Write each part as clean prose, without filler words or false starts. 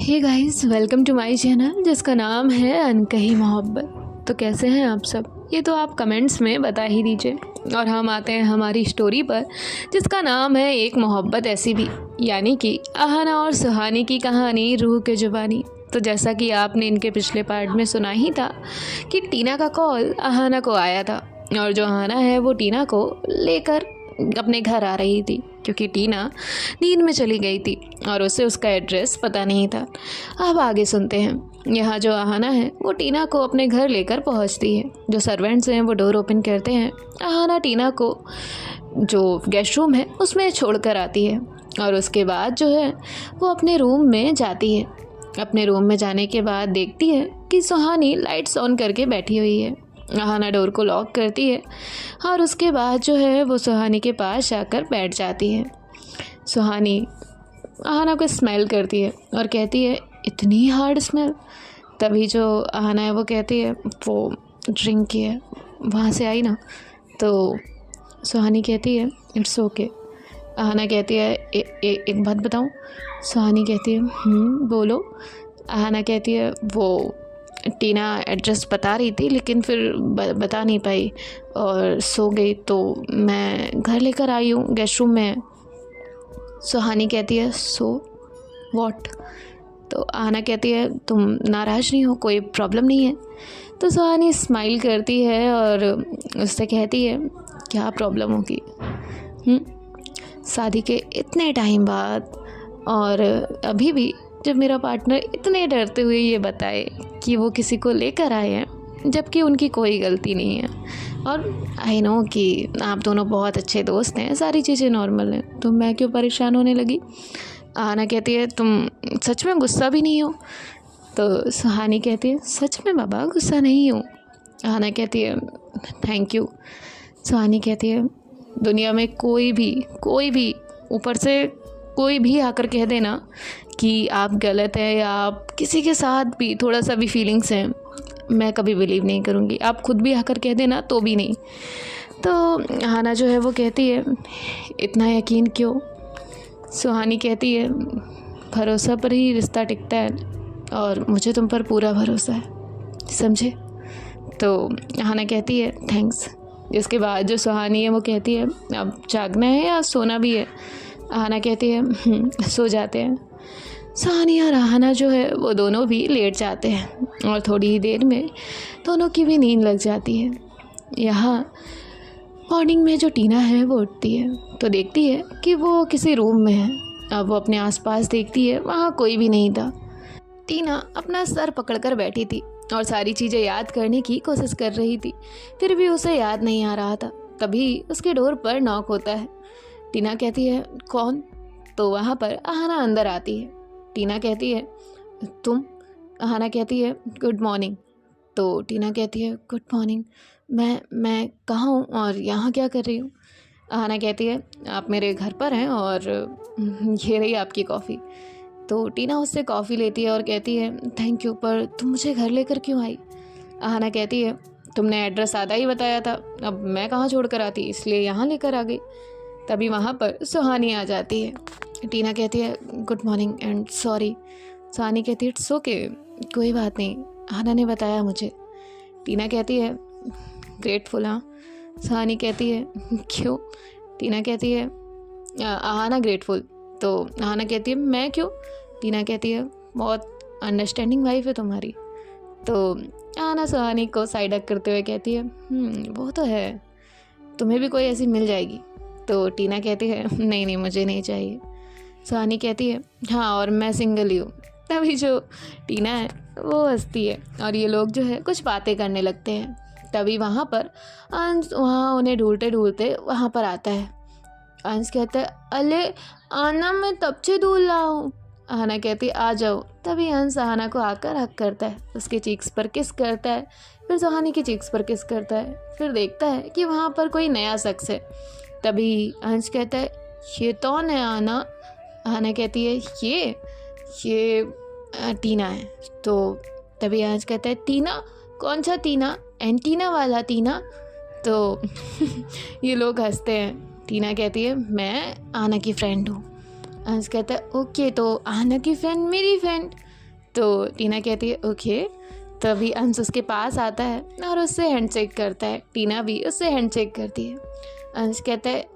Hey guys, welcome to my channel जिसका नाम है अनकही मोहब्बत। तो कैसे हैं आप सब? ये तो आप कमेंट्स में बता ही दीजिए। और हम आते हैं हमारी स्टोरी पर जिसका नाम है एक मोहब्बत ऐसी भी, यानी कि अहाना और सुहानी की कहानी रूह के जुबानी। तो जैसा कि आपने इनके पिछले पार्ट में सुना ही था कि टीना का कॉल अहाना को आया था और जो अहाना है वो टीना को लेकर अपने घर आ रही थी, क्योंकि टीना नींद में चली गई थी और उसे उसका एड्रेस पता नहीं था। अब आगे सुनते हैं। यहाँ जो अहाना है वो टीना को अपने घर लेकर पहुँचती है। जो सर्वेंट्स हैं वो डोर ओपन करते हैं। अहाना टीना को जो गेस्ट रूम है उसमें छोड़कर आती है और उसके बाद जो है वो अपने रूम में जाती है। अपने रूम में जाने के बाद देखती है कि सुहानी लाइट्स ऑन करके बैठी हुई है। अहाना डोर को लॉक करती है और उसके बाद जो है वो सुहानी के पास जाकर बैठ जाती है। सुहानी अहाना को स्मेल करती है और कहती है, इतनी हार्ड स्मेल। तभी जो अहाना है वो कहती है, वो ड्रिंक की है, वहाँ से आई ना। तो सुहानी कहती है, इट्स ओके। अहाना कहती है, एक बात बताऊँ? सुहानी कहती है, बोलो। अहाना कहती है, वो टीना एड्रेस बता रही थी लेकिन फिर बता नहीं पाई और सो गई, तो मैं घर लेकर आई हूँ, गेस्ट रूम में है। सुहानी कहती है, सो व्हाट? तो अहाना कहती है, तुम नाराज़ नहीं हो, कोई प्रॉब्लम नहीं है? तो सुहानी स्माइल करती है और उससे कहती है, क्या प्रॉब्लम होगी? शादी के इतने टाइम बाद और अभी भी जब मेरा पार्टनर इतने डरते हुए ये बताए कि वो किसी को लेकर आए हैं जबकि उनकी कोई गलती नहीं है, और आई नो कि आप दोनों बहुत अच्छे दोस्त हैं, सारी चीज़ें नॉर्मल हैं, तो मैं क्यों परेशान होने लगी? आना कहती है, तुम सच में गुस्सा भी नहीं हो? तो सुहानी कहती है, सच में बाबा गुस्सा नहीं हूँ। आना कहती है, थैंक यू। सुहानी कहती है, दुनिया में कोई भी ऊपर से कोई भी आकर कह देना कि आप गलत है या आप किसी के साथ भी थोड़ा सा भी फीलिंग्स हैं, मैं कभी बिलीव नहीं करूँगी। आप खुद भी आकर कह देना तो भी नहीं। तो हाना जो है वो कहती है, इतना यकीन क्यों? सुहानी कहती है, भरोसा पर ही रिश्ता टिकता है और मुझे तुम पर पूरा भरोसा है, समझे? तो हाना कहती है, थैंक्स। इसके बाद जो सुहानी है वो कहती है, अब जागना है या सोना भी है? हाना कहती है, सो जाते हैं। सुहानी और अहाना जो है वो दोनों भी लेट जाते हैं और थोड़ी ही देर में दोनों की भी नींद लग जाती है। यहाँ मॉर्निंग में जो टीना है वो उठती है तो देखती है कि वो किसी रूम में है। अब वो अपने आसपास देखती है, वहाँ कोई भी नहीं था। टीना अपना सर पकड़कर बैठी थी और सारी चीज़ें याद करने की कोशिश कर रही थी, फिर भी उसे याद नहीं आ रहा था। तभी उसके डोर पर नॉक होता है। टीना कहती है, कौन? तो वहाँ पर अहाना अंदर आती है। टीना कहती है, तुम? अहाना कहती है, गुड मॉर्निंग। तो टीना कहती है, गुड मॉर्निंग, मैं कहाँ हूँ और यहाँ क्या कर रही हूँ? अहाना कहती है, आप मेरे घर पर हैं और ये रही आपकी कॉफ़ी। तो टीना उससे कॉफ़ी लेती है और कहती है, थैंक यू, पर तुम मुझे घर लेकर क्यों आई? अहाना कहती है, तुमने एड्रेस आधा ही बताया था, अब मैं कहाँ छोड़ कर आती, इसलिए यहाँ लेकर आ गई। तभी वहाँ पर सुहानी आ जाती है। टीना कहती है, गुड मॉर्निंग एंड सॉरी। सुहानी कहती है, इट्स ओके, कोई बात नहीं, अहाना ने बताया मुझे। टीना कहती है, ग्रेटफुल। हाँ। सुहानी कहती है, क्यों? टीना कहती है, अहाना ग्रेटफुल। तो अहाना कहती है, मैं क्यों? टीना कहती है, बहुत अंडरस्टैंडिंग वाइफ है तुम्हारी। तो अहाना सुहानी को साइड अप करते हुए कहती है, वो तो है, तुम्हें भी कोई ऐसी मिल जाएगी। तो टीना कहती है, नहीं मुझे नहीं चाहिए। सुहानी कहती है, हाँ, और मैं सिंगल ही हूँ। तभी जो टीना है वो हंसती है और ये लोग जो है कुछ बातें करने लगते हैं। तभी वहाँ पर अंश वहाँ उन्हें ढूंढते ढूंढते वहाँ पर आता है। अंश कहता है, अले आना, मैं तब से ढूंढ रहा हूँ। अहाना कहती है, आ जाओ। तभी अंश अहाना को आकर हक करता है, उसके चीक्स पर किस करता है, फिर सुहानी की चीक्स पर किस करता है। फिर देखता है कि वहाँ पर कोई नया शख्स है। तभी अंश कहता है, ये कौन है आना? अहाना कहती है, ये टीना है। तो तभी अंश कहता है, टीना? कौन सा टीना? एंटीना वाला टीना? तो ये लोग हंसते हैं। टीना कहती है, मैं आना की फ्रेंड हूँ। अंश कहता है, ओके, तो आना की फ्रेंड मेरी फ्रेंड। तो टीना कहती है ओके। तभी अंश उसके पास आता है और उससे हैंडशेक करता है। टीना भी उससे हैंडशेक करती है। अंश कहता है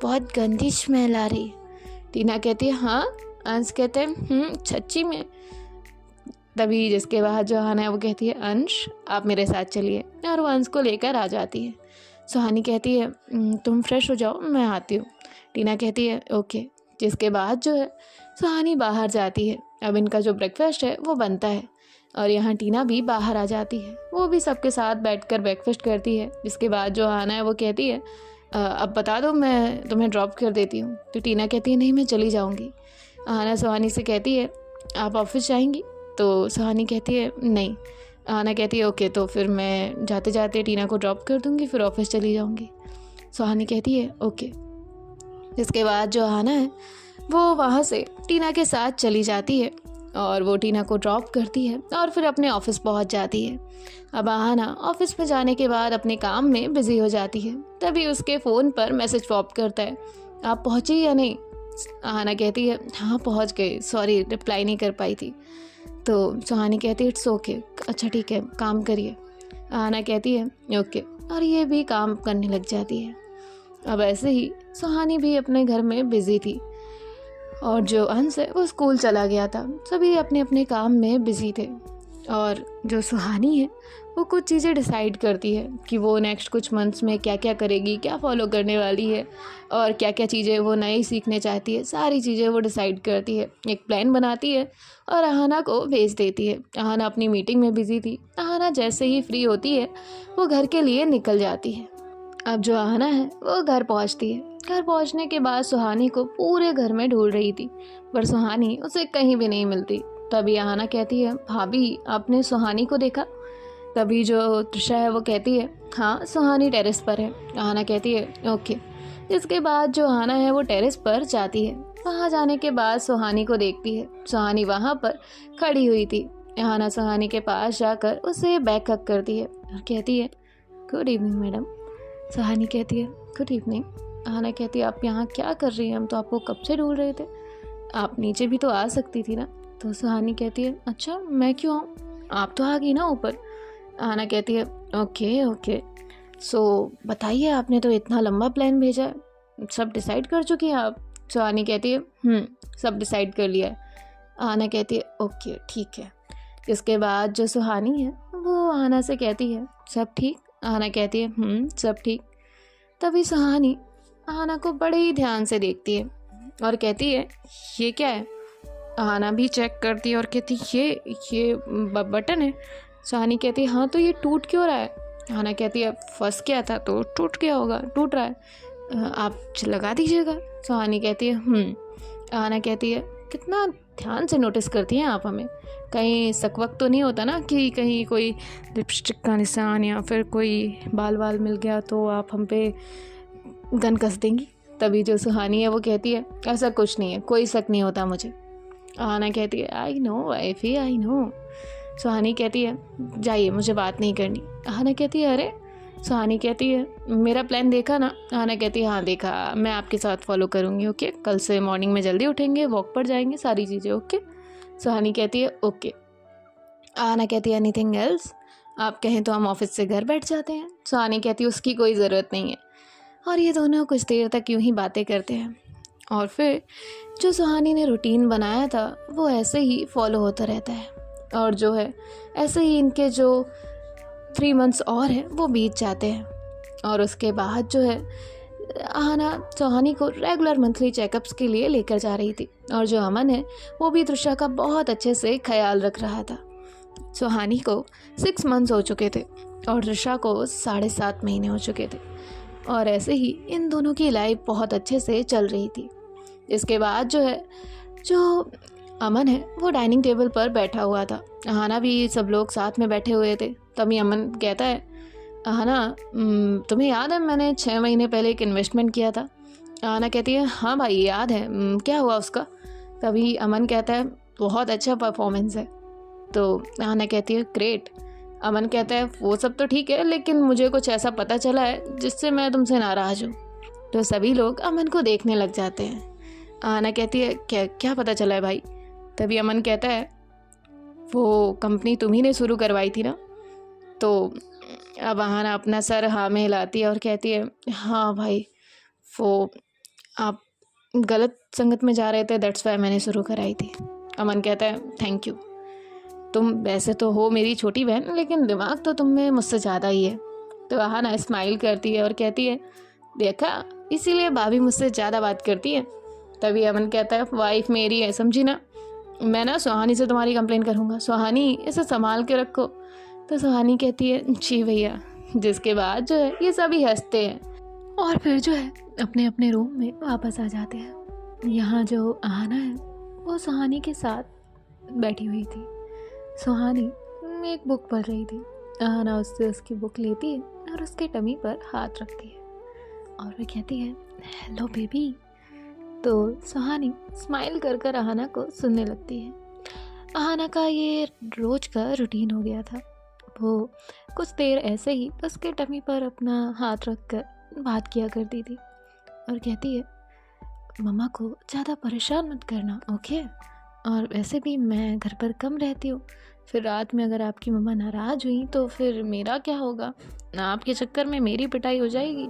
बहुत गंदी स्मेल आ रही है। टीना कहती है हाँ। अंश कहते हैं सच्ची में। तभी जिसके बाद जो आना है वो कहती है अंश आप मेरे साथ चलिए, और वो अंश को लेकर आ जाती है। सुहानी कहती है तुम फ्रेश हो जाओ, मैं आती हूँ। टीना कहती है ओके। जिसके बाद जो है सुहानी बाहर जाती है। अब इनका जो ब्रेकफास्ट है वो बनता है और यहाँ टीना भी बाहर आ जाती है। वो भी सबके साथ बैठकर ब्रेकफास्ट करती है। जिसके बाद जो आना है वो कहती है अब बता दो, मैं तुम्हें ड्रॉप कर देती हूँ। तो टीना कहती है नहीं, मैं चली जाऊँगी। आना सुहानी से कहती है आप ऑफिस जाएंगी? तो सुहानी कहती है नहीं। आना कहती है ओके, तो फिर मैं जाते जाते टीना को ड्रॉप कर दूँगी, फिर ऑफिस चली जाऊँगी। सुहानी कहती है ओके। इसके बाद जो आना है वो वहाँ से टीना के साथ चली जाती है और वो टीना को ड्रॉप करती है और फिर अपने ऑफिस पहुँच जाती है। अब आना ऑफिस में जाने के बाद अपने काम में बिज़ी हो जाती है। तभी उसके फ़ोन पर मैसेज पॉप करता है आप पहुँची या नहीं? आना कहती है हाँ पहुँच गई, सॉरी रिप्लाई नहीं कर पाई थी। तो सुहानी कहती है इट्स ओके, अच्छा ठीक है काम करिए। आना कहती है ओके, और ये भी काम करने लग जाती है। अब ऐसे ही सुहानी भी अपने घर में बिज़ी थी और जो अंश है वो स्कूल चला गया था। सभी अपने अपने काम में बिज़ी थे और जो सुहानी है वो कुछ चीज़ें डिसाइड करती है कि वो नेक्स्ट कुछ मंथ्स में क्या क्या करेगी, क्या फॉलो करने वाली है और क्या क्या चीज़ें वो नई सीखने चाहती है। सारी चीज़ें वो डिसाइड करती है, एक प्लान बनाती है और अहाना को भेज देती है। अहाना अपनी मीटिंग में बिज़ी थी। अहाना जैसे ही फ्री होती है वो घर के लिए निकल जाती है। अब जो अहाना है वो घर पहुंचती है। घर पहुंचने के बाद सुहानी को पूरे घर में ढूंढ रही थी, पर सुहानी उसे कहीं भी नहीं मिलती। तभी अहाना कहती है भाभी आपने सुहानी को देखा? तभी जो त्रिशा है वो कहती है हाँ सुहानी टेरेस पर है। अहाना कहती है ओके। इसके बाद जो अहाना है वो टेरेस पर जाती है। वहाँ जाने के बाद सुहानी को देखती है। सुहानी वहाँ पर खड़ी हुई थी। अहाना सुहानी के पास जाकर उसे बैक हक करती है और कहती है गुड इवनिंग मैडम। सुहानी कहती है गुड इवनिंग। अहाना कहती है आप यहाँ क्या कर रही हैं? हम तो आपको कब से ढूंढ रहे थे, आप नीचे भी तो आ सकती थी ना। तो सुहानी कहती है अच्छा मैं क्यों आऊँ, आप तो आ गई ना ऊपर। अहाना कहती है ओके सो बताइए, आपने तो इतना लंबा प्लान भेजा है, सब डिसाइड कर चुकी हैं आप? सुहानी कहती है सब डिसाइड कर लिया है। अहाना कहती है ओके ठीक है। इसके बाद जो सुहानी है वो अहाना से कहती है सब ठीक? अहाना कहती है सब ठीक। तभी सुहानी अहाना को बड़े ही ध्यान से देखती है और कहती है ये क्या है? अहाना भी चेक करती है और कहती है ये बटन है। सुहानी कहती है हाँ तो ये टूट क्यों रहा है? अहाना कहती है फंस गया था तो टूट गया होगा, टूट रहा है, आप लगा दीजिएगा। सुहानी कहती है अहाना कहती है कितना ध्यान से नोटिस करती हैं आप हमें, कहीं सकवक तो नहीं होता ना कि कहीं कोई लिपस्टिक का निशान या फिर कोई बाल मिल गया तो आप हम पे गन कस देंगी? तभी जो सुहानी है वो कहती है ऐसा कुछ नहीं है, कोई शक नहीं होता मुझे। अहाना कहती है I know wifey I know. Suhani कहती है जाइए मुझे बात नहीं करनी। अहाना कहती है अरे। सुहानी कहती है मेरा प्लान देखा ना? अहाना कहती है हाँ देखा, मैं आपके साथ फॉलो करूँगी ओके, कल से मॉर्निंग में जल्दी उठेंगे, वॉक पर जाएंगे, सारी चीज़ें ओके। सुहानी कहती है ओके। अहाना कहती है एनीथिंग एल्स? आप कहें तो हम ऑफिस से घर बैठ जाते हैं। सुहानी कहती है उसकी कोई ज़रूरत नहीं है। और ये दोनों कुछ देर तक यूं ही बातें करते हैं और फिर जो सुहानी ने रूटीन बनाया था वो ऐसे ही फॉलो होता रहता है और जो है ऐसे ही इनके जो 3 मंथ्स और हैं वो बीत जाते हैं। और उसके बाद जो है अहाना सुहानी को रेगुलर मंथली चेकअप्स के लिए लेकर जा रही थी और जो अमन है वो भी त्रिशा का बहुत अच्छे से ख्याल रख रहा था। सुहानी को 6 मंथ्स हो चुके थे और त्रिशा को 7.5 महीने हो चुके थे और ऐसे ही इन दोनों की लाइफ बहुत अच्छे से चल रही थी। इसके बाद जो है जो अमन है वो डाइनिंग टेबल पर बैठा हुआ था। अहाना भी सब लोग साथ में बैठे हुए थे। तभी अमन कहता है अहाना तुम्हें याद है मैंने 6 महीने पहले एक इन्वेस्टमेंट किया था? अहाना कहती है हाँ भाई याद है, क्या हुआ उसका? तभी अमन कहता है बहुत अच्छा परफॉर्मेंस है। तो अहाना कहती है ग्रेट। अमन कहता है वो सब तो ठीक है लेकिन मुझे कुछ ऐसा पता चला है जिससे मैं तुमसे नाराज़ हूँ। तो सभी लोग अमन को देखने लग जाते हैं। अहाना कहती है क्या क्या पता चला है भाई? तभी अमन कहता है वो कंपनी तुम्ही ने शुरू करवाई थी ना? तो अब अहाना अपना सर हाँ में हिलाती है और कहती है, हाँ भाई, वो आप गलत संगत में जा रहे थे, दैट्स वाई मैंने शुरू कराई थी। अमन कहता है, थैंक यू। तुम वैसे तो हो मेरी छोटी बहन, लेकिन दिमाग तो तुम में मुझसे ज़्यादा ही है। तो अहाना स्माइल करती है और कहती है, देखा, इसीलिए भाभी मुझसे ज़्यादा बात करती है। तभी अमन कहता है, वाइफ मेरी है, समझी ना? मैं ना सुहानी से तुम्हारी कंप्लेन करूँगा, सुहानी इसे संभाल के रखो। तो सुहानी कहती है, जी भैया। जिसके बाद जो है ये सभी हंसते हैं और फिर जो है अपने अपने रूम में वापस आ जाते हैं। यहाँ जो अहाना है वो सुहानी के साथ बैठी हुई थी। सुहानी एक बुक पढ़ रही थी। अहाना उससे उसकी बुक लेती है और उसके टमी पर हाथ रखती है और वह कहती है, हेलो बेबी। तो सुहानी स्माइल कर कर अहाना को सुनने लगती है। अहाना का ये रोज का रूटीन हो गया था। वो कुछ देर ऐसे ही उसके टमी पर अपना हाथ रख कर बात किया करती थी और कहती है, मम्मा को ज़्यादा परेशान मत करना, ओके? और वैसे भी मैं घर पर कम रहती हूँ, फिर रात में अगर आपकी मम्मा नाराज़ हुई तो फिर मेरा क्या होगा? आपके चक्कर में मेरी पिटाई हो जाएगी।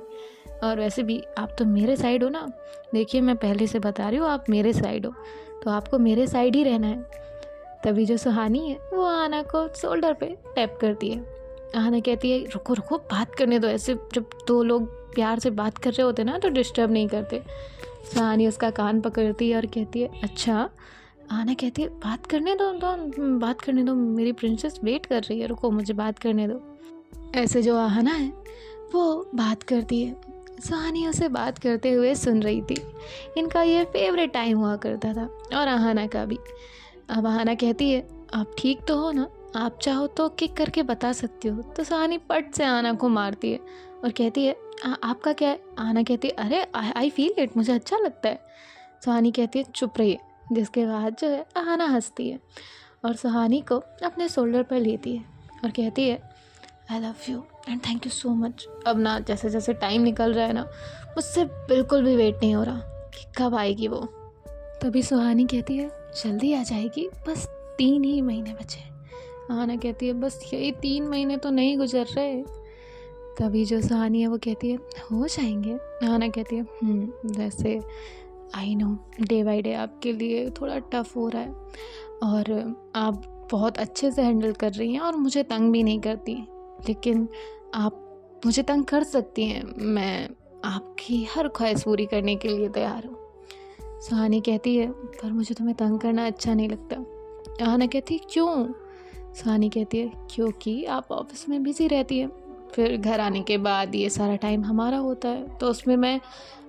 और वैसे भी आप तो मेरे साइड हो ना। देखिए, मैं पहले से बता रही हूँ, आप मेरे साइड हो, तो आपको मेरे साइड ही रहना है। तभी जो सुहानी है वो अहाना को शोल्डर पे टैप करती है। अहाना कहती है, रुको रुको, बात करने दो। ऐसे जब दो लोग प्यार से बात कर रहे होते ना तो डिस्टर्ब नहीं करते। सुहानी उसका कान पकड़ती है और कहती है, अच्छा? अहाना कहती है, बात करने दो, बात करने दो, मेरी प्रिंसेस वेट कर रही है, रुको, मुझे बात करने दो। ऐसे जो अहाना है वो बात करती है। सुहानी उसे बात करते हुए सुन रही थी। इनका ये फेवरेट टाइम हुआ करता था और अहाना का भी। अब अहाना कहती है, आप ठीक तो हो ना? आप चाहो तो किक करके बता सकती हो। तो सुहानी पट से अहाना को मारती है और कहती है, आपका क्या है? अहाना कहती है, अरे आई फील इट, मुझे अच्छा लगता है। सुहानी कहती है, चुप रहिए। जिसके बाद जो है अहाना हंसती है और सुहानी को अपने शोल्डर पर लेती है और कहती है, I love you and thank you so much. अब ना जैसे जैसे टाइम निकल रहा है ना, मुझसे बिल्कुल भी वेट नहीं हो रहा कि कब आएगी वो। तभी सुहानी कहती है, जल्दी आ जाएगी, बस 3 ही महीने बचे। अहाना कहती है, बस यही 3 महीने तो नहीं गुजर रहे। तभी जो सुहानी है वो कहती है, हो जाएंगे। अहाना कहती है, वैसे I know day by day आपके लिए थोड़ा टफ हो रहा है और आप बहुत अच्छे से हैंडल कर रही हैं और मुझे तंग भी नहीं करती, लेकिन आप मुझे तंग कर सकती हैं। मैं आपकी हर ख्वाहिश पूरी करने के लिए तैयार हूँ। सुहानी कहती है, पर मुझे तुम्हें तंग करना अच्छा नहीं लगता। अहाना कहती है, क्यों? सुहानी कहती है, क्योंकि आप ऑफिस में बिजी रहती है, फिर घर आने के बाद ये सारा टाइम हमारा होता है, तो उसमें मैं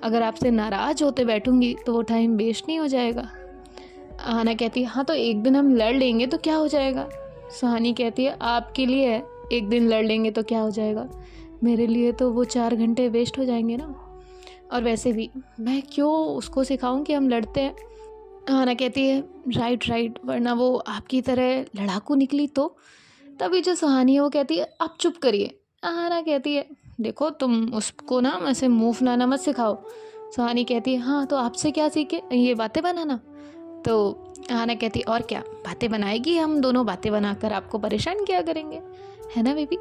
अगर आपसे नाराज़ होते बैठूंगी तो वो टाइम वेस्ट नहीं हो जाएगा। अहाना कहती है, हाँ तो एक दिन हम लड़ लेंगे तो क्या हो जाएगा? सुहानी कहती है, आपके लिए है, एक दिन लड़ लेंगे तो क्या हो जाएगा? मेरे लिए तो वो 4 घंटे वेस्ट हो जाएंगे ना। और वैसे भी मैं क्यों उसको सिखाऊं कि हम लड़ते हैं? अहाना कहती है, राइट, वरना वो आपकी तरह लड़ाकू निकली तो। तभी जो सुहानी है वो कहती है, आप चुप करिए। अहाना कहती है, देखो, तुम उसको ना ऐसे मुँह फुलाना मत सिखाओ। सुहानी कहती है, हाँ तो आपसे क्या सीखे, ये बातें बनाना? तो अहाना कहती है, और क्या बातें बनाएगी, हम दोनों बातें बनाकर आपको परेशान किया करेंगे, है ना बेबी?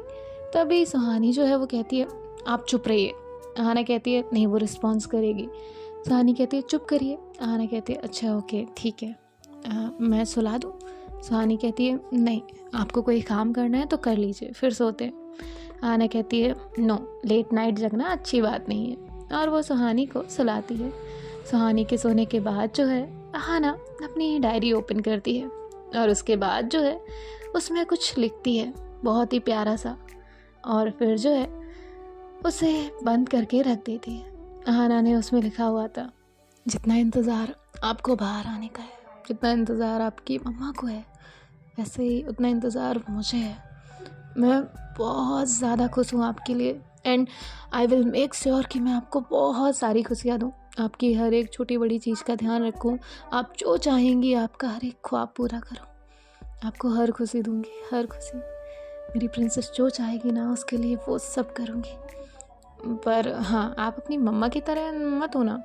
तभी सुहानी जो है वो कहती है, आप चुप रहिए। अहाना कहती है, नहीं, वो रिस्पॉन्स करेगी। सुहानी कहती है, चुप करिए। अहाना कहती है, अच्छा ओके ठीक है, मैं सुला दूँ? सुहानी कहती है, नहीं, आपको कोई काम करना है तो कर लीजिए, फिर सोते हैं। अहाना कहती है, नो, लेट नाइट जगना अच्छी बात नहीं है, और वो सुहानी को सुलाती है। सुहानी के सोने के बाद जो है अहाना अपनी डायरी ओपन करती है और उसके बाद जो है उसमें कुछ लिखती है, बहुत ही प्यारा सा, और फिर जो है उसे बंद करके रख देती है। अहाना ने उसमें लिखा हुआ था, जितना इंतज़ार आपको बाहर आने का है, जितना इंतज़ार आपकी मम्मा को है, वैसे ही उतना इंतज़ार मुझे है। मैं बहुत ज़्यादा खुश हूँ आपके लिए, and I will make sure कि मैं आपको बहुत सारी खुशियाँ दूँ, आपकी हर एक छोटी बड़ी चीज़ का ध्यान रखूँ, आप जो चाहेंगी आपका हर एक ख्वाब पूरा करूँ, आपको हर खुशी दूँगी, हर खुशी। मेरी प्रिंसेस जो चाहेगी ना उसके लिए वो सब करूँगी। पर हाँ, आप अपनी मम्मा की तरह मत होना,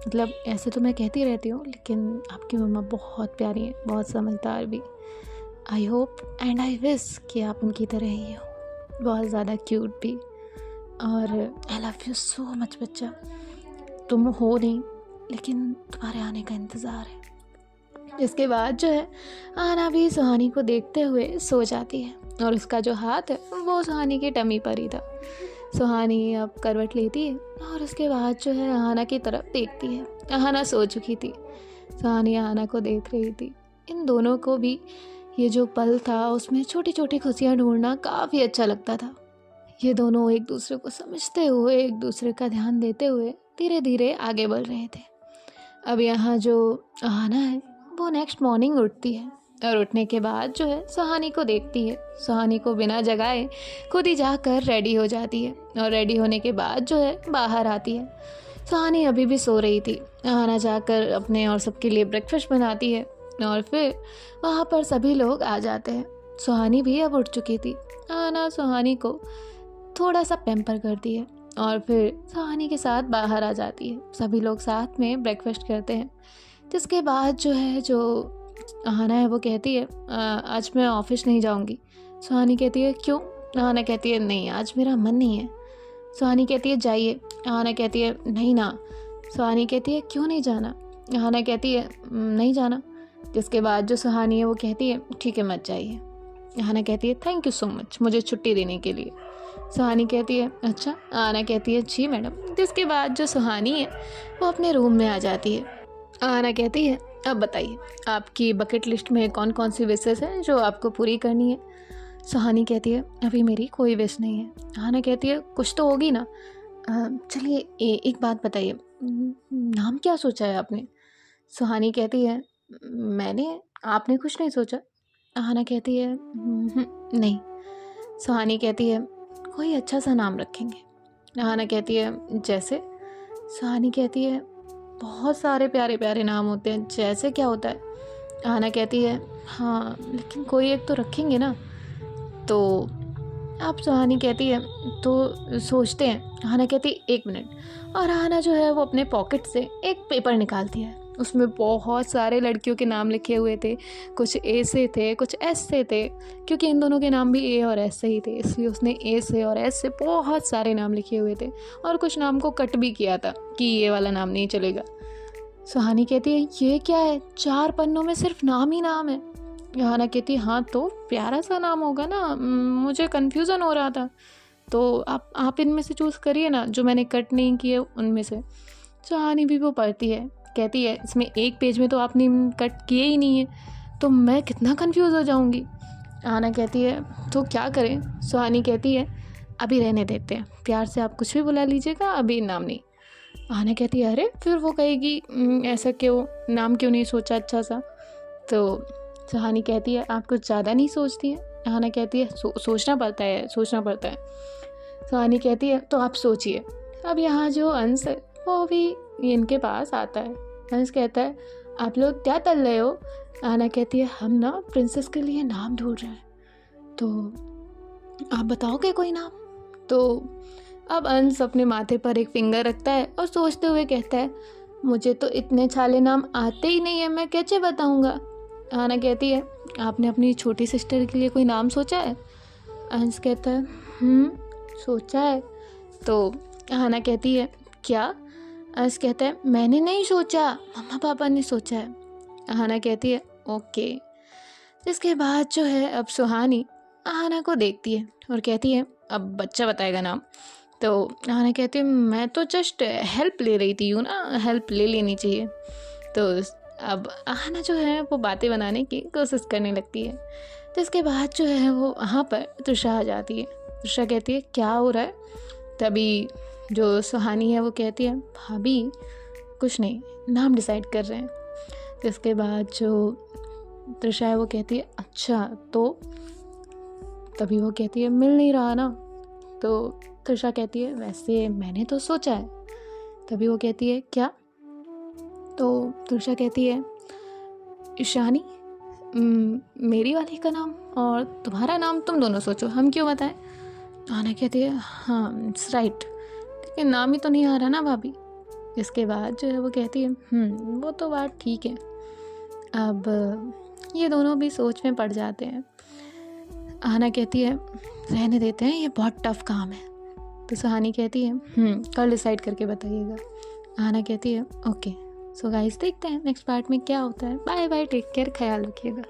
मतलब ऐसे तो मैं कहती रहती हूँ, लेकिन आपकी मम्मा बहुत प्यारी है, बहुत समझदार भी। I hope and I wish कि आप उनकी तरह ही हो, बहुत ज़्यादा क्यूट भी। और I love you so much बच्चा, तुम हो नहीं लेकिन तुम्हारे आने का इंतज़ार है। इसके बाद जो है आना भी सुहानी को देखते हुए सो जाती है और उसका जो हाथ है वो सुहानी की टमी पर ही था। सुहानी अब करवट लेती है और उसके बाद जो है आना की तरफ देखती है। आना सो चुकी थी, सुहानी आना को देख रही थी। इन दोनों को भी ये जो पल था उसमें छोटी छोटी खुशियाँ ढूंढना काफ़ी अच्छा लगता था। ये दोनों एक दूसरे को समझते हुए, एक दूसरे का ध्यान देते हुए धीरे धीरे आगे बढ़ रहे थे। अब यहाँ जो आना है वो नेक्स्ट मॉर्निंग उठती है और उठने के बाद जो है सुहानी को देखती है। सुहानी को बिना जगाए खुद ही जाकर रेडी हो जाती है और रेडी होने के बाद जो है बाहर आती है। सुहानी अभी भी सो रही थी। आना जाकर अपने और सबके लिए ब्रेकफास्ट बनाती है और फिर वहाँ पर सभी लोग आ जाते हैं। सुहानी भी अब उठ चुकी थी। आना सुहानी को थोड़ा सा पैम्पर करती है और फिर सुहानी के साथ बाहर आ जाती है। सभी लोग साथ में ब्रेकफास्ट करते हैं। जिसके बाद जो है जो आना है वो कहती है आज मैं ऑफिस नहीं जाऊंगी। सुहानी कहती है क्यों? आना कहती है नहीं आज मेरा मन नहीं है। सुहानी कहती है जाइए। आना कहती है नहीं ना। सुहानी कहती है क्यों नहीं जाना? आना कहती है नहीं जाना। जिसके बाद जो सुहानी है वो कहती है ठीक है मत जाइए। आना कहती है थैंक यू सो मच मुझे छुट्टी देने के लिए। सुहानी कहती है अच्छा। आना कहती है जी मैडम। जिसके बाद जो सुहानी है वो अपने रूम में आ जाती है। आना कहती है अब बताइए आपकी बकेट लिस्ट में कौन कौन सी विशेस हैं जो आपको पूरी करनी है? सुहानी कहती है अभी मेरी कोई विश नहीं है। आना कहती है कुछ तो होगी ना। चलिए एक बात बताइए, नाम क्या सोचा है आपने? सुहानी कहती है मैंने, आपने कुछ नहीं सोचा? आना कहती है नहीं। सुहानी कहती है कोई अच्छा सा नाम रखेंगे। आना कहती है जैसे? सुहानी कहती है बहुत सारे प्यारे प्यारे नाम होते हैं, जैसे क्या होता है? आना कहती है हाँ लेकिन कोई एक तो रखेंगे ना। तो अब सुहानी कहती है तो सोचते हैं। आना कहती है 1 मिनट। और आना जो है वो अपने पॉकेट से एक पेपर निकालती है। उसमें बहुत सारे लड़कियों के नाम लिखे हुए थे। कुछ ए से थे, कुछ एस से थे, क्योंकि इन दोनों के नाम भी ए और एस से ही थे, इसलिए उसने ए से और एस से बहुत सारे नाम लिखे हुए थे। और कुछ नाम को कट भी किया था कि ये वाला नाम नहीं चलेगा। सुहानी कहती है ये क्या है, 4 पन्नों में सिर्फ नाम ही नाम है। आना कहती है हाँ तो प्यारा सा नाम होगा ना, मुझे कन्फ्यूज़न हो रहा था, तो आप इनमें से चूज़ करिए ना जो मैंने कट नहीं किए उनमें से। सुहानी भी वो पढ़ती है, कहती है इसमें एक पेज में तो आपने कट किए ही नहीं है, तो मैं कितना कंफ्यूज हो जाऊंगी। आना कहती है तो क्या करें? सुहानी कहती है अभी रहने देते हैं, प्यार से आप कुछ भी बुला लीजिएगा, अभी नाम नहीं। आना कहती है अरे फिर वो कहेगी ऐसा क्यों, नाम क्यों नहीं सोचा अच्छा सा? तो सुहानी कहती है आप कुछ ज़्यादा नहीं सोचती हैं? आना कहती है सोचना पड़ता है, सोचना पड़ता है। सुहानी कहती है तो आप सोचिए। अब यहाँ जो अंश है वो भी इनके पास आता है। अंश कहता है आप लोग क्या तल रहे हो? आना कहती है हम ना प्रिंसेस के लिए नाम ढूंढ रहे हैं, तो आप बताओगे कोई नाम? तो अब अंश अपने माथे पर एक फिंगर रखता है और सोचते हुए कहता है मुझे तो इतने छाले नाम आते ही नहीं है, मैं कैसे बताऊंगा? आना कहती है आपने अपनी छोटी सिस्टर के लिए कोई नाम सोचा है? अंश कहता है सोचा है। तो आना कहती है क्या? अंश कहता है मैंने नहीं सोचा, मम्मा पापा ने सोचा है। आना कहती है ओके। इसके बाद जो है अब सुहानी आना को देखती है और कहती है अब बच्चा बताएगा नाम। तो आना कहती है मैं तो जस्ट हेल्प ले रही थी, यूँ ना हेल्प ले लेनी चाहिए। तो अब आना जो है वो बातें बनाने की कोशिश करने लगती है। जिसके बाद जो है वो वहाँ पर तृषा आ जाती है। तृषा कहती है क्या हो रहा है? तभी जो सुहानी है वो कहती है भाभी कुछ नहीं, नाम डिसाइड कर रहे हैं। जिसके बाद जो तृषा है वो कहती है अच्छा तो? तभी वो कहती है मिल नहीं रहा ना। तो तृषा कहती है वैसे मैंने तो सोचा है। तभी वो कहती है क्या? तो तृषा कहती है ईशानी, मेरी वाली का नाम और तुम्हारा नाम तुम दोनों सोचो, हम क्यों बताएं? आना कहती है हाँ इट्स राइट, लेकिन नाम ही तो नहीं आ रहा ना भाभी। इसके बाद जो है वो कहती है वो तो बात ठीक है। अब ये दोनों भी सोच में पड़ जाते हैं। आहना कहती है रहने देते हैं, ये बहुत टफ काम है। तो सुहानी कहती है कल डिसाइड करके बताइएगा। आहना कहती है ओके। सो गाइस देखते हैं नेक्स्ट पार्ट में क्या होता है। बाय बाय, टेक केयर, ख्याल रखिएगा।